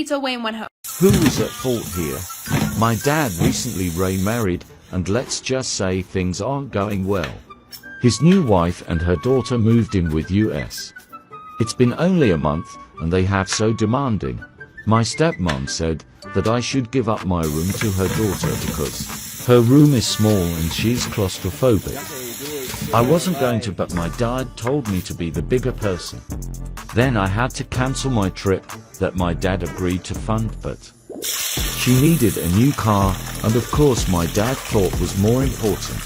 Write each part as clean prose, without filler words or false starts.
pizza away and went home. Who was at fault here? My dad recently remarried, and let's just say things aren't going well. His new wife and her daughter moved in with us. It's been only a month, and they have so demanding. My stepmom said that I should give up my room to her daughter because her room is small and she's claustrophobic. I wasn't going to, but my dad told me to be the bigger person. Then I had to cancel my trip that my dad agreed to fund, but she needed a new car, and of course my dad thought was more important.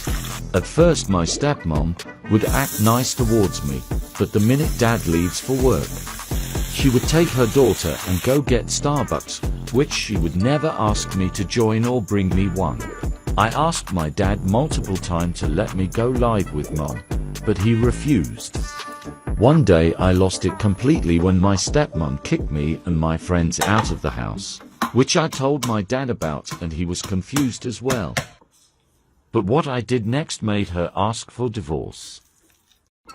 At first my stepmom would act nice towards me, but the minute dad leaves for work, she would take her daughter and go get Starbucks, which she would never ask me to join or bring me one. I asked my dad multiple times to let me go live with mom, but he refused. One day I lost it completely when my stepmom kicked me and my friends out of the house, which I told my dad about, and he was confused as well. But what I did next made her ask for divorce.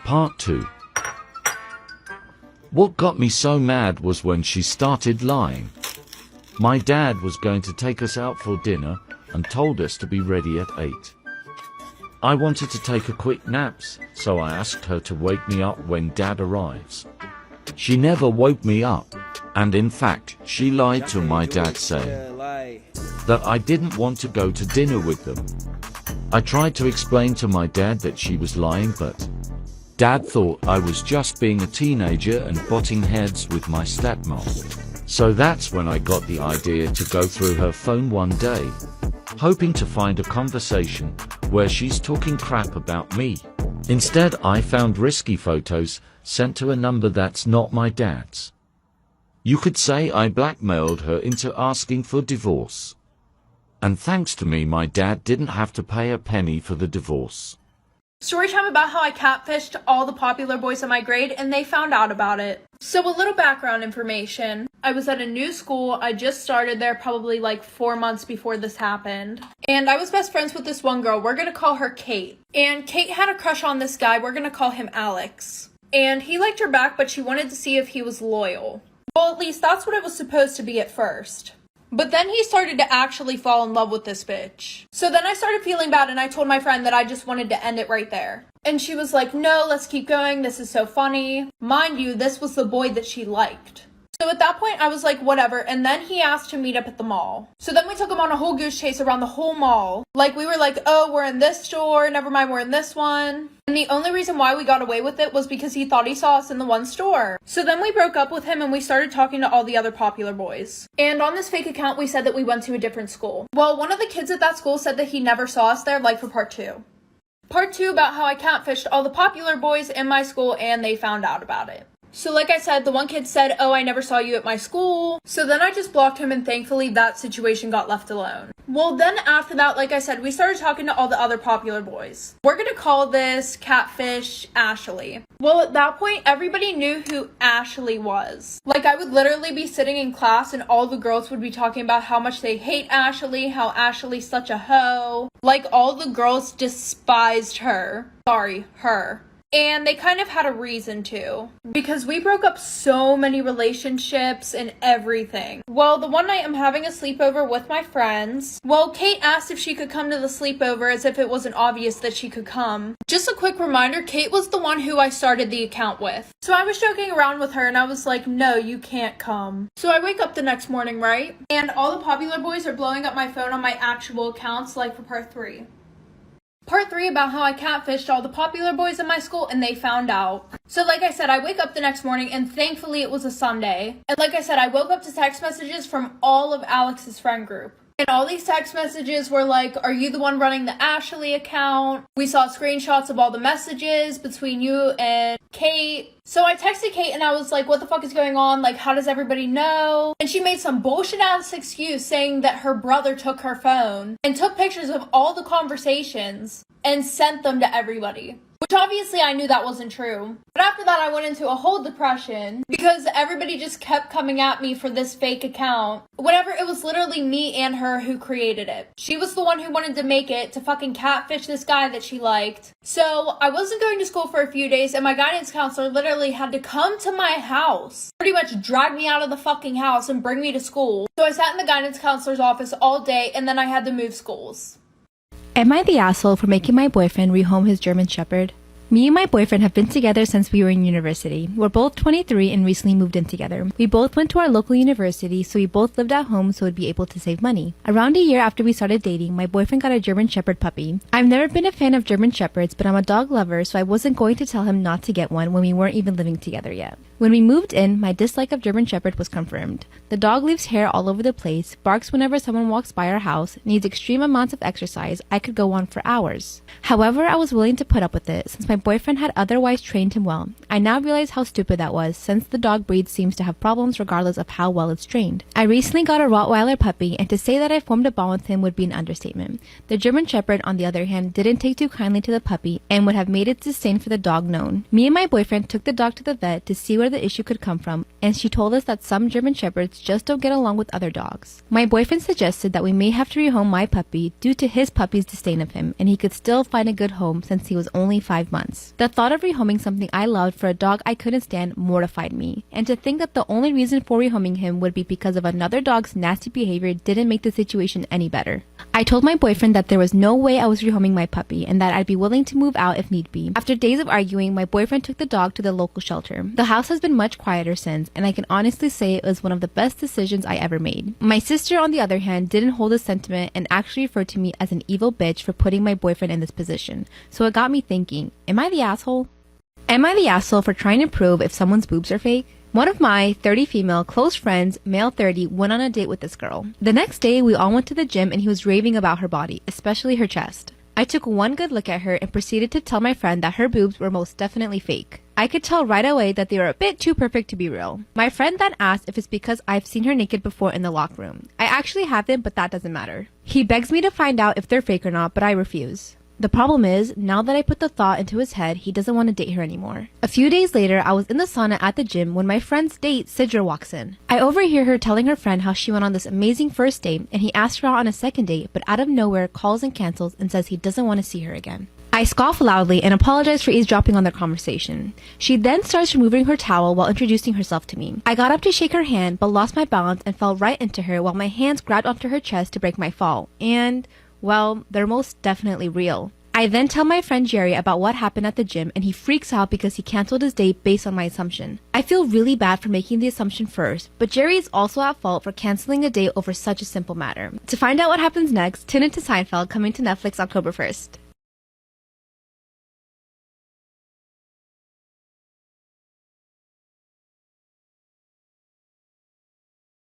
Part 2. What got me so mad was when she started lying. My dad was going to take us out for dinner and told us to be ready at 8. I wanted to take a quick nap, so I asked her to wake me up when dad arrives. She never woke me up, and in fact she lied to my dad, saying that I didn't want to go to dinner with them. I tried to explain to my dad that she was lying, but dad thought I was just being a teenager and butting heads with my stepmom. So that's when I got the idea to go through her phone one day, hoping to find a conversation where she's talking crap about me. Instead, I found risky photos sent to a number that's not my dad's. You could say I blackmailed her into asking for divorce. And thanks to me, my dad didn't have to pay a penny for the divorce. Story time about how I catfished all the popular boys in my grade and they found out about it. So a little background information. I was at a new school. I just started there probably like 4 months before this happened. And I was best friends with this one girl. We're gonna call her Kate. And Kate had a crush on this guy. We're gonna call him Alex. And he liked her back, but she wanted to see if he was loyal. Well, at least that's what it was supposed to be at first. But then he started to actually fall in love with this bitch. So then I started feeling bad and I told my friend that I just wanted to end it right there. And she was like, no, let's keep going. This is so funny. Mind you, this was the boy that she liked. So at that point I was like, whatever. And then he asked to meet up at the mall. So then we took him on a whole goose chase around the whole mall. Like we were like, oh, we're in this store. Never mind, we're in this one. And the only reason why we got away with it was because he thought he saw us in the one store. So then we broke up with him and we started talking to all the other popular boys. And on this fake account, we said that we went to a different school. Well, one of the kids at that school said that he never saw us there, like for part 2. Part 2 about how I catfished all the popular boys in my school and they found out about it. So like I said, the one kid said, oh, I never saw you at my school. So then I just blocked him and thankfully that situation got left alone. Well, then after that, like I said, we started talking to all the other popular boys. We're gonna call this catfish Ashley. Well, at that point, everybody knew who Ashley was. Like I would literally be sitting in class and all the girls would be talking about how much they hate Ashley, how Ashley's such a hoe. Like all the girls despised her. Sorry, her. And they kind of had a reason to, because we broke up so many relationships and everything. Well, the one night I'm having a sleepover with my friends. Well, Kate asked if she could come to the sleepover as if it wasn't obvious that she could come. Just a quick reminder, Kate was the one who I started the account with. So I was joking around with her and I was like, no, you can't come. So I wake up the next morning, right? And all the popular boys are blowing up my phone on my actual accounts, like for part 3. Part 3 about how I catfished all the popular boys in my school and they found out. So like I said, I wake up the next morning and thankfully it was a Sunday. And like I said, I woke up to text messages from all of Alex's friend group. And all these text messages were like, are you the one running the Ashley account? We saw screenshots of all the messages between you and Kate. So I texted Kate and I was like, what the fuck is going on? Like, how does everybody know? And she made some bullshit ass excuse saying that her brother took her phone and took pictures of all the conversations and sent them to everybody. which obviously I knew that wasn't true. But after that, I went into a whole depression because everybody just kept coming at me for this fake account. Whenever it was literally me and her who created it. She was the one who wanted to make it to fucking catfish this guy that she liked. So I wasn't going to school for a few days and my guidance counselor literally had to come to my house. Pretty much drag me out of the fucking house and bring me to school. So I sat in the guidance counselor's office all day and then I had to move schools. Am I the asshole for making my boyfriend rehome his German Shepherd? Me and my boyfriend have been together since we were in university. We're both 23 and recently moved in together. We both went to our local university, so we both lived at home so we'd be able to save money. Around a year after we started dating, my boyfriend got a German Shepherd puppy. I've never been a fan of German Shepherds, but I'm a dog lover, so I wasn't going to tell him not to get one when we weren't even living together yet. When we moved in, my dislike of German Shepherd was confirmed. The dog leaves hair all over the place, barks whenever someone walks by our house, needs extreme amounts of exercise. I could go on for hours. However, I was willing to put up with it since my boyfriend had otherwise trained him well. I now realize how stupid that was since the dog breed seems to have problems regardless of how well it's trained. I recently got a Rottweiler puppy, and to say that I formed a bond with him would be an understatement. The German Shepherd, on the other hand, didn't take too kindly to the puppy and would have made its disdain for the dog known. Me and my boyfriend took the dog to the vet to see where the issue could come from, and she told us that some German Shepherds just don't get along with other dogs. My boyfriend suggested that we may have to rehome my puppy due to his puppy's disdain of him, and he could still find a good home since he was only 5 months. The thought of rehoming something I loved for a dog I couldn't stand mortified me, and to think that the only reason for rehoming him would be because of another dog's nasty behavior didn't make the situation any better. I told my boyfriend that there was no way I was rehoming my puppy and that I'd be willing to move out if need be. After days of arguing, my boyfriend took the dog to the local shelter. The house has been much quieter since, and I can honestly say it was one of the best decisions I ever made. My sister, on the other hand, didn't hold a sentiment and actually referred to me as an evil bitch for putting my boyfriend in this position. So it got me thinking, am I the asshole? Am I the asshole for trying to prove if someone's boobs are fake? One of my 30 female close friends, male 30, went on a date with this girl. The next day, we all went to the gym and he was raving about her body, especially her chest. I took one good look at her and proceeded to tell my friend that her boobs were most definitely fake. I could tell right away that they were a bit too perfect to be real. My friend then asked if it's because I've seen her naked before in the locker room. I actually haven't, but that doesn't matter. He begs me to find out if they're fake or not, but I refuse. The problem is, now that I put the thought into his head, he doesn't want to date her anymore. A few days later, I was in the sauna at the gym when my friend's date, Sidra, walks in. I overhear her telling her friend how she went on this amazing first date, and he asked her out on a second date, but out of nowhere calls and cancels and says he doesn't want to see her again. I scoff loudly and apologize for eavesdropping on their conversation. She then starts removing her towel while introducing herself to me. I got up to shake her hand, but lost my balance and fell right into her while my hands grabbed onto her chest to break my fall. And, well, they're most definitely real. I then tell my friend Jerry about what happened at the gym, and he freaks out because he canceled his date based on my assumption. I feel really bad for making the assumption first, but Jerry is also at fault for canceling a date over such a simple matter. To find out what happens next, tune into Seinfeld, coming to Netflix October 1st.